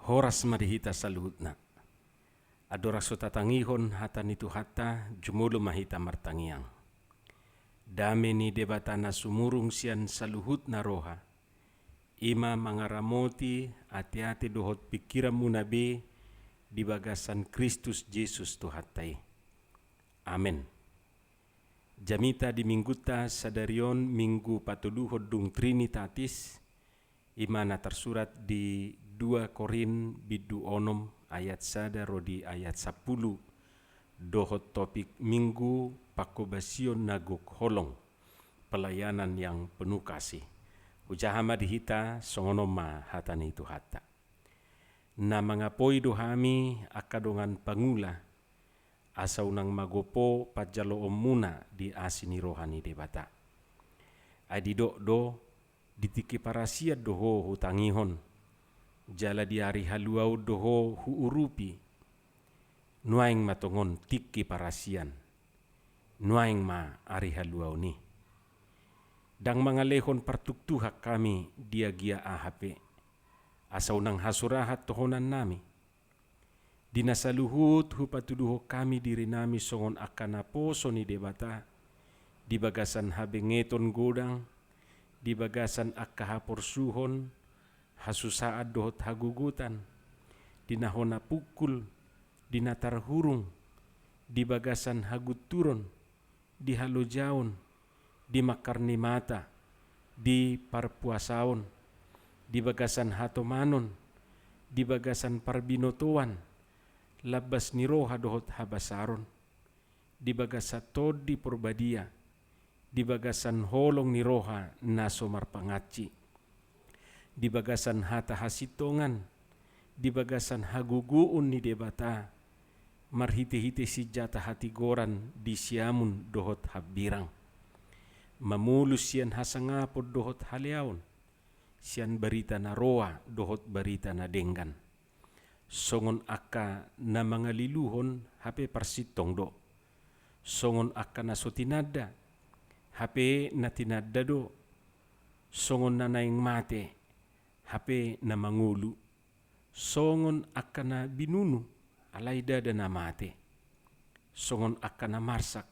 Horas marihita saluhutna. Adora so tatangihon hata nitu hata jumulu mahita martangiang. Dame ni debatana sumurung sian saluhutna roha. Ima mangaramoti ati-ati dohot pikiran munabe di bagasan Kristus Yesus Tuhatai. Amen. Jamita di mingguta sadarion minggu patuluhod dung Trinitatis, imana tersurat di 2 Korin bidu onom ayat sada rodi ayat 10 dohot topik minggu pakobasion naguk holong, pelayanan yang penuh kasih. Ujahama dihita songonoma hatani itu hata. Na mangapoi dohami akadongan pangula asa unang magopo pajalo omuna di asini rohani debata. Adidok do ditiki parasia doho hutangihon, jala di hari haluau doho huurupi, nuaing matongon tiki parasian, nuaing ma ari haluau ni. Dang mangalehon partuktuhak kami dia gia AHP, asa unang hasurahat tohonan nami. Dinasaluhut hupatuduho kami diri nami songon akana poso ni debata, di bagasan habengeton godang, di bagasan akkahapor suhon, hasusaad dohot hagugutan, dinahona pukul, dinatar hurung, di bagasan haguturon, di halojaon, di makarni mata, di parpuasaon, di bagasan hatomanon, di bagasan parbinotoan, labas niroha dohot habasaron, di bagasatod di porbadia, di bagasan holong niroha naso marpangaci, di bagasan hata hasitongan, di bagasan haguguun ni debata, marhite-hite si jata hati goran di siamun dohot habirang, mamulus sian hasangapod dohot haleaon, sian barita na roa dohot barita na denggan, songon akka na mga liluhon hape parsitong do, songon akka na sotinada hape na tinada do, songon na naing mate hape na mangulu, songon akka na binunu alay dada na mate, songon akka na marsak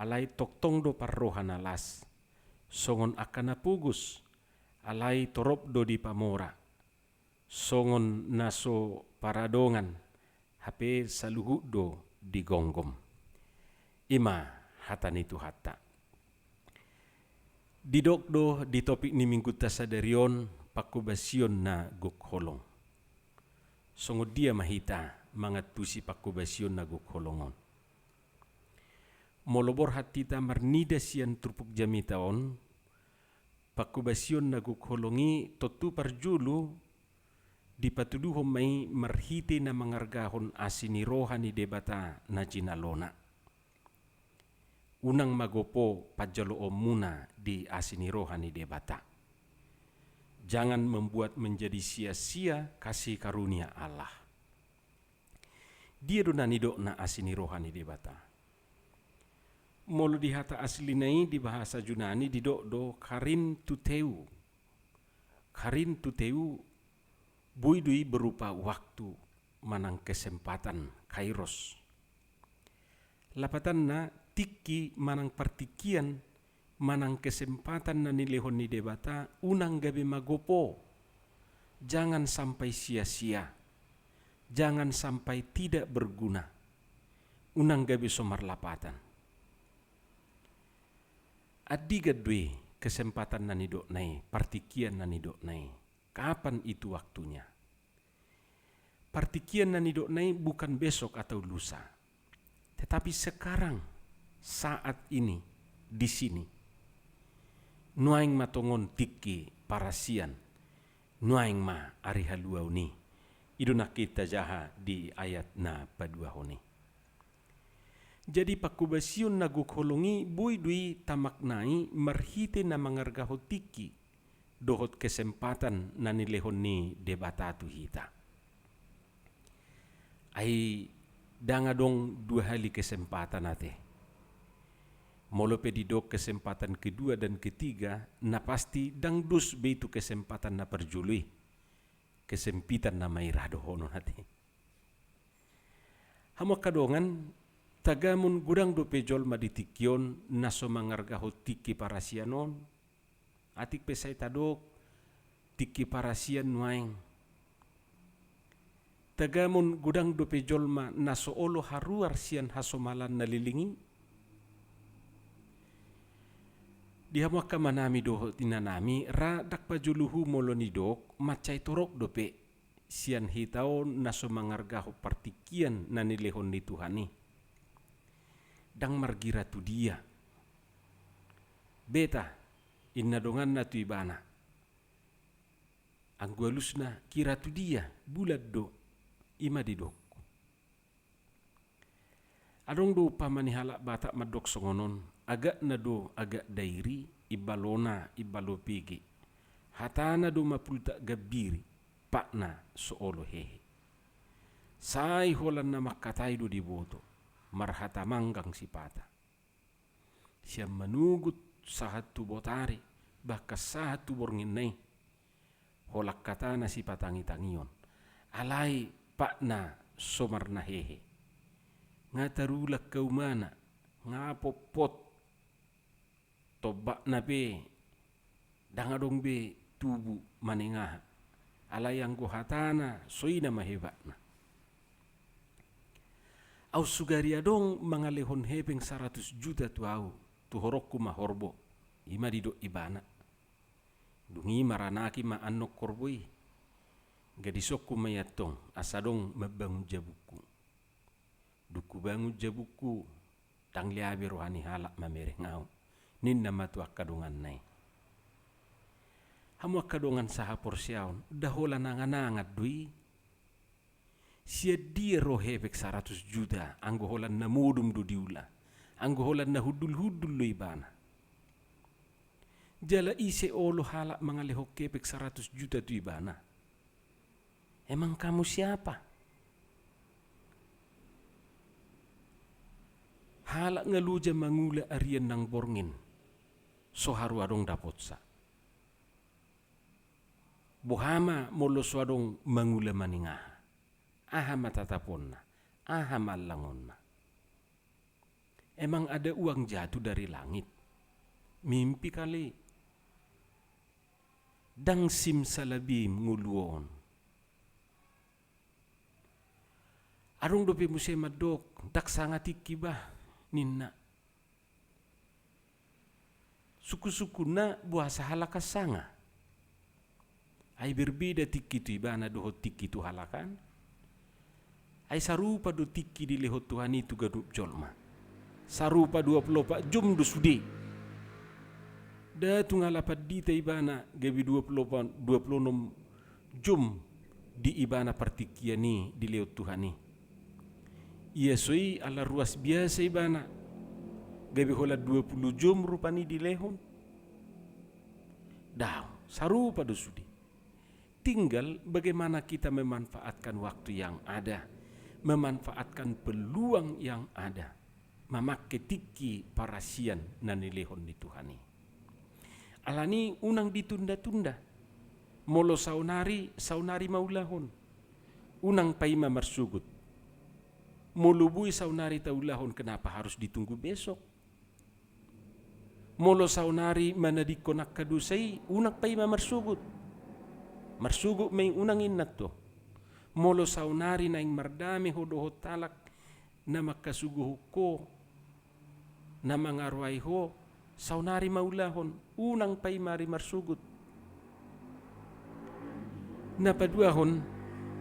alay toktong do parroha na las, songon akka na pugus alay torop do di pamora, songon naso paradongan hape saluhut do di gonggom. Ima hata nitu hata. Didok do di topik ni minggu tasadarion pakubasion na gukholong. Songo dia mahita mangatusi pakubasion na gukholongon. Molobor hatita marnida sian trupuk jamitaon, pakubasion na gukholongi totu parjulu di patuduhom may marhite na mangargahon asini rohani debata na jinalona. Unang magopo pajalo muna di asini rohani debata. Jangan membuat menjadi sia-sia kasih karunia Allah. Dia do nanidok na asini rohani debata. Molo di hata asli nai di bahasa Yunani didok do karin tuteu. Karin tuteu buidui berupa waktu manang kesempatan kairos. Lapatan na tiki manang partikian manang kesempatan na nilehon ni debata unang gabi magopo. Jangan sampai sia-sia. Jangan sampai tidak berguna. Unang gabi somar lapatan. Adiga dui kesempatan na nidok nai, partikian na nidok nai. Kapan itu waktunya? Partikian na nidok nai bukan besok atau lusa. Tetapi sekarang, saat ini, di sini. Nuaing matongon tiki parasian. Nuaing ma ari haluau ni. Iduna kita jaha di ayat na padua honi. Jadi pakubasion na gukholongi buidui tamaknai marhite na mangargaho tiki dohot kesempatan na nilehon ni debatatu hita. Ai danga dong 2 hali kesempatan ate. Molo pedidok kesempatan kedua dan ketiga, na pasti dang dus beitu kesempatan na perjului. kesempitan na may radohono hati. Hamo kadongan tagamun gudang do pejol maditikyon naso mangargaho tiki parasianon atik pesay tadok tiki parasian nuaing tagamun gudang do pejol ma naso olo haruar sian hasomalan nalilingi dihamwa ka manami do tinanami ra dakpajuluhu molonidok macay torok dope sian hitao naso mangargaho partikian na nilehon ni Tuhani dang margira tu dia beta inna dongan na tu ibana anggualusna kira tu dia bulat do ima didok adong do pamani halak batak madok songonon agak na do agak dairi ibalona ibalopigi hatana do mapulta gabiri pakna soolo hehe sai holan na makatai do diboto marhata manggang si pata siya manugut sahat tu botari bakas sahat tu bornginay holak kata na si patangi-tangion alai pakna somar na hehe nga tarulak kaumana nga popot tobak na be dangadong be tubu manengaha alay ang guhatana soy na mahebakna. Au sugari adong mga lehon hebeng 100 juta tu au tu horok mahorbo ima dido ibana. Dungi maranaki ma anok korboi gadisok mayatong asadong mabangun jabuku. Duku bangun jabuku tang liabi rohani halak mamerengau ninna matuak kadungan nai. Hamu kadongan saha porsiaon dahola nanganangat dui sia dia rohebek 100 juta anggo holan na mudum do diula anggo holan na hudul-hudul lo ibana jala ise olo halak mangalehok kepek 100 juta tu ibana emang kamu siapa halak ngaluja mangula arian nang borngin so haru adong dapotsa buhama molo swadong mangula maningaha aha matataponna aha malangonna emang ada uang jatuh dari langit mimpi kali dang simsalabim nguluon arung dope muse madok dak sangat ikibah ninna suku-suku na buasa halakas sanga ay berbeda tiki tu ibana doho tiki tu halakan ay sarupa do tiki di lehot Tuhan itu gadup jolma sarupa 24 jum do sude da tungalapat di ta ibana gabi 26 jum di ibana partikiani di lehot Tuhan ni iya soi ala ruas biasa ibana gabi hola 20 jum rupani di lehon dah sarupa do sude. Tinggal bagaimana kita memanfaatkan waktu yang ada, memanfaatkan peluang yang ada, memakai tiki parasian na nilehon di Tuhani. Alani unang ditunda-tunda, molo saunari maulahon, unang paima marsugut. Molubui saunari taulahon kenapa harus ditunggu besok? Molo saunari manadikonak kadusai, unak paima marsugut. Marsugo may unang inat to. Molo saunari na ing mardami hodoho talak na makasuguho ko na mangarway ho saunari maulahon unang pay mari marsugot. Napaduahon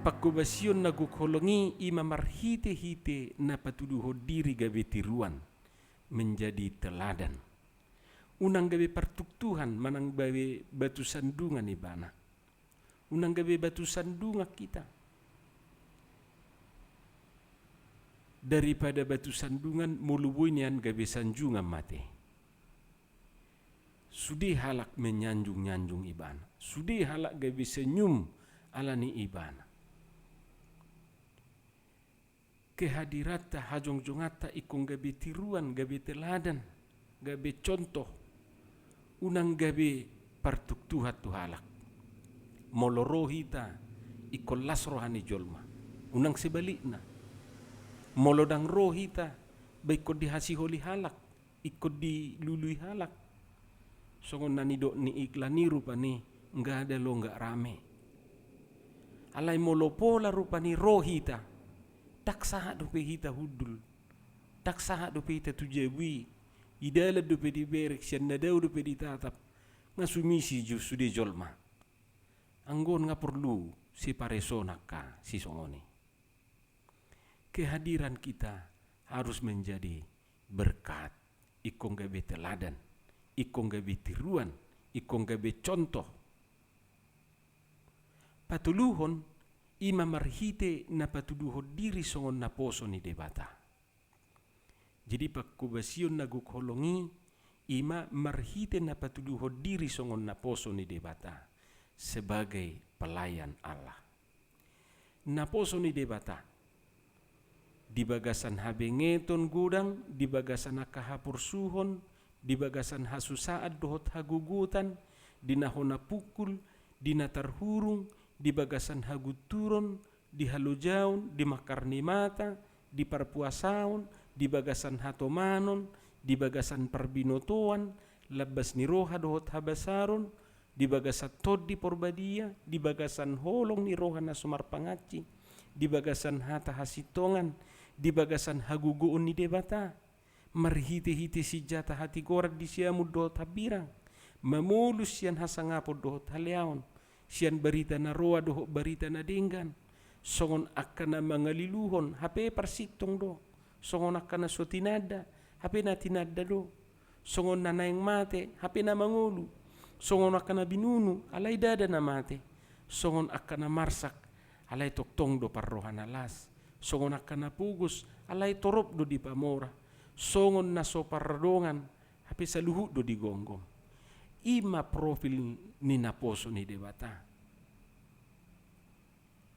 pagkubasyon na gukholongi ima marhite-hite na patuduho diri gabi tiruan menjadi teladan. Unang gabi pertuktuhan manang gabi batu sandungan ibana. Unang gabi batu sandungak kita daripada batu sandungan mulubuy niyan gabi sanjungan mate sudi halak menyanjung-nyanjung ibana sudi halak gabi senyum alani ibana kehadirata hajong-jongata ikong gabi tiruan gabi teladan gabi contoh unang gabi partuktuhat tu halak molorohita iko las rohani jolma. Unang sebalikna. Molodang roh hita, baik ko dihasiholi halak, ikut dilului halak. Songon nanido ni iklani rupani, enggak ada lo enggak rame. Alai molopola rupani roh hita, tak sahat dope hita hudul, tak sahat dope hita tujewi, idala dope diberek, sian nadau dope ditatap, ngasumisi justru de jolma. Anggon nga perlu si paresonaka si songoni. Kehadiran kita harus menjadi berkat, ikong gabe teladan, ikong gabe tiruan, ikong gabe contoh. Patuluhon ima marhite na patuduho diri songon na poso ni debata. Jadi pakubasion na gukholongi ima marhite na patuduho diri songon na poso ni debata sebagai pelayan Allah. Na poso ni debata di bagasan habengeton gudang, di bagasan akahapur suhon, di bagasan hasusaat dohot hagugutan, di nahona pukul, di natarhurung, di bagasan haguturon, di halujaun, di makarni mata, di parpuasaon, di bagasan hatomanon, di bagasan parbinotoan, labas ni roha dohot habasaron, di bagasan tod di porbadia, di bagasan holong ni roha na sumarpangaci, di bagasan hata hasitongan, di bagasan haguguun ni debata, marhite-hite si jata hati gorat di siamu dohot habirang, mamulus sian hasangapo dohot haleaon, sian berita na roa dohot berita na denggan, songon akana mangaliluhon, hape parsitong do, songon akana sotinada, hape na tinada do, songon nanayang mate, hape na mangulu, songon akana binunu, alay dada na mate, songon akana marsak, alay toktong do parrohan alas, songon akana pugus, alay torop do di pamora, songon na soparradongan, hape saluhu do di gonggong. Ima profil ni naposo ni debata.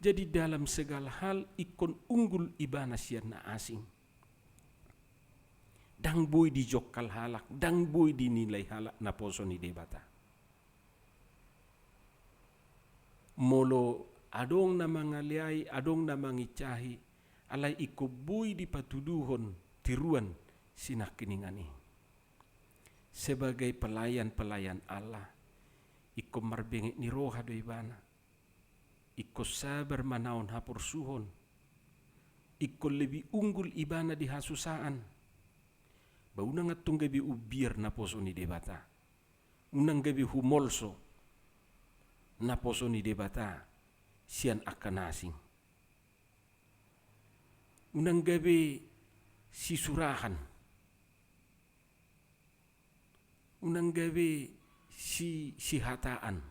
Jadi dalam segala hal ikon unggul ibana sian na asing. Dang boy di jokkal halak, dang boy dinilai halak naposo ni debata. Molo adong na mangaliai, adong na mangicahi, alay iko boy di patuduhon tiruan sinakkiningani. Sebagai pelayan-pelayan Allah, iko marbengit ni roha do ibana, iko sabar manaon hapor suhon, iko lebih unggul ibana di hasusaan, baunang atong gabi ubir na poso ni debata, unang gabi humolso na poso ni debata, sian akanasing. Unang gabi sisurahan, unang gabi sihataan.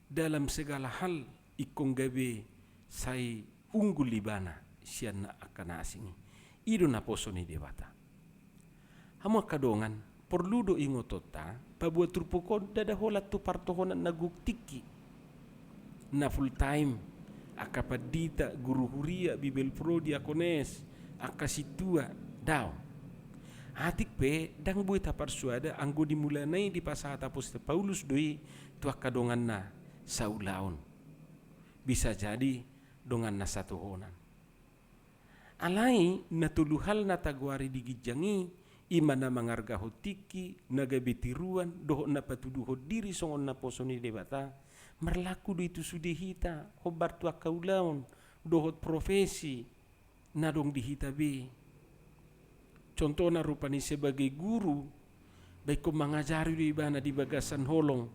Dalam segala hal ikong gabi say unggul libana siyan na akanasing. Ido na poso ni debata. Hamo kadongan perludo ingotota pabuat trupukon dadaholat tu partohonan naguktiki na full time akapadita guru huria bibel pro diakones akasitua daw. Hatik pe dang buit tapar suada anggo dimulanai di pasata poste Paulus doi tua kadongan na saulaon. Bisa jadi dongan na satu honan. Alai natuluhal na tagwari digijangi ima na mangarga hotiki nagabitiruan doho na patuduho diri songon na poso ni debata merlaku do itu sudehita hobar tua kaulaon dohot profesi nadong dihita be. Contohnya rupani sebagai guru, baik ko mengajari di ibana di bagasan holong,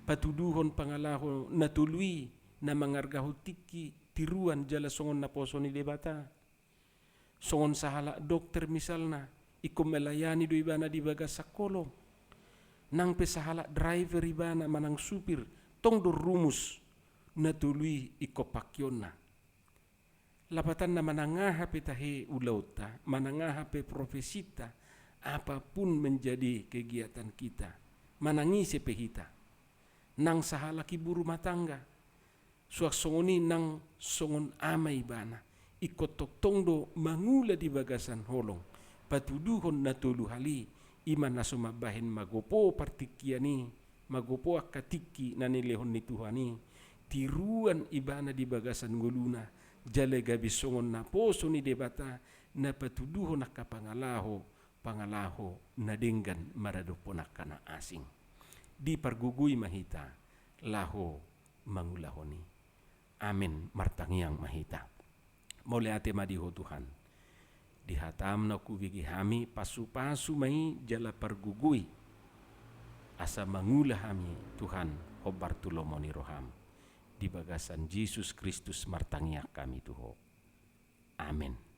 patuduhon pangalaho natului na mangargaho tiki tiruan jala songon na poso ni debata. Songon sahala dokter misalna, iko melayani do ibana di bagasak kolong. Nang pesahala driver ibana manang supir, tong do rumus natului iko pakyonna. Lapatan na manangaha petahe ulauta, manangaha pe profesita, apapun menjadi kegiatan kita, manangisi pehita. Nang sahala kiburu matangga, suak songoni nang songon amai bana, ikot tok tongdo mangula di bagasan holong, patuduhon natulu hali, iman na sumabahin magopo partikiani, magopo akatiki nanilehon ni Tuhani, tiruan ibana di bagasan guluna, jale gabi songon na poso ni debata, na patuduho na pangalaho na denggan maradopo na kana asing. Di pargugui mahita, laho mangulahoni. Amin, martangiang mahita. Mole ate madiho Tuhan. Dihatam na kubigi hami pasu-pasu mai jala pargugui. Asa mangulah hami Tuhan hobar tulomoni roham. Di bagasan Yesus Kristus martangiak kami tuho. Amin.